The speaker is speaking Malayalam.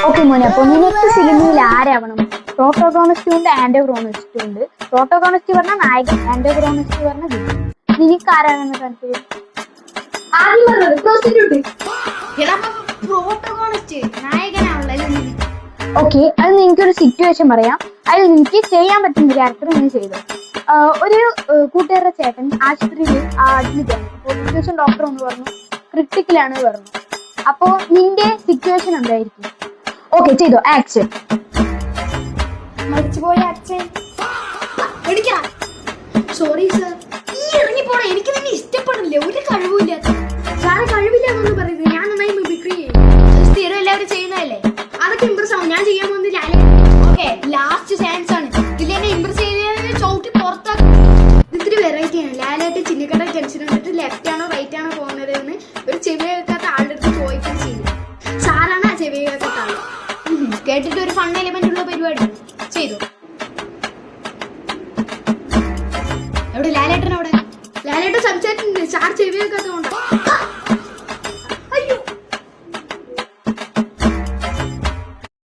ഓക്കെ മോനെ, അപ്പൊ നിനക്ക് സിനിമയിൽ ആരാവണം? പ്രോട്ടോഗോണിസ്റ്റും ഉണ്ട്, ആന്റോഗോണിസ്റ്റും ഉണ്ട്. പ്രോട്ടോഗോണിസ്റ്റ് പറഞ്ഞ നായകൻ, ആന്റോഗോണിസ്റ്റ് പറഞ്ഞ വില്ലൻ. നിനക്ക് ആരാണെന്ന് താല്പര്യം? ആദ്യം പറഞ്ഞത് പ്രോസ്റ്റിറ്റ്യൂട്ട്. പ്രോട്ടോഗോണിസ്റ്റ് നായകനാണല്ലോ. ഓക്കെ, അത് നിനക്കൊരു സിറ്റുവേഷൻ പറയാം. അതിൽ നിനക്ക് ചെയ്യാൻ പറ്റുന്ന ക്യാരക്ടർ നീ ചെയ്തു. ഒരു കൂട്ടുകാരുടെ ചേട്ടൻ ആശുപത്രിയിൽ അഡ്മിറ്റ് ആണ്. അപ്പോൾ സിറ്റുവേഷൻ ഡോക്ടർ ഒന്ന് പറഞ്ഞു ക്രിട്ടിക്കലാണ് പറഞ്ഞു. അപ്പോ നിന്റെ സിറ്റുവേഷൻ എന്തായിരിക്കും? ഓക്കെ, ചെയ്തോ. ആക്ഷൻ. മരിച്ചുപോയ അച്ഛൻ. Sorry sir. ഈ ഇറങ്ങിപ്പോണ എനിക്ക് തന്നെ ഇഷ്ടപ്പെടില്ല. ഒരു കഴിവില്ല. സാറെ കഴിവില്ല എന്നൊന്നും പറയുന്നത്. ഞാൻ നന്നായി മിമിക്രി ചെയ്യും. സ്ഥിരം എല്ലാവരും ചെയ്യുന്നതല്ലേ. അതൊക്കെ ഇമ്പ്രസ് ആവും. ഞാൻ ചെയ്യാൻ പോകുന്നില്ല. ഓക്കെ, ലാസ്റ്റ് ചാൻസ് ആണ്. ഇതിലെന്നെ ഇമ്പ്രസ് ചെയ്ത് ചവിട്ടി പുറത്താക്കും. ഇത്തിരി വെറൈറ്റി ആണ്. ലാലായിട്ട് ചിന്നക്കട ടെൻഷൻ എടുത്തിട്ട് ലെഫ്റ്റ് ആണോ റൈറ്റ് ആണോ പോകുന്നത് എന്ന് ഒരു ചെവി കേൾക്കാത്ത ആളുടെ അടുത്ത് ചോദിക്കുകയും ചെയ്യും. സാറാണ് ആ ചെവി കേൾക്കാത്ത ആള്. കേട്ടിട്ട് ഒരു ഫൺ എലിമെന്റ് ഉള്ള പരിപാടി ചെയ്തു. എവിടെ ലാലേട്ടൻ? അവിടെ ലാലേട്ടൻ സംസാരിച്ചിട്ടുണ്ട്. സാർ ചെവി കേൾക്കാത്തതുകൊണ്ടാണ്.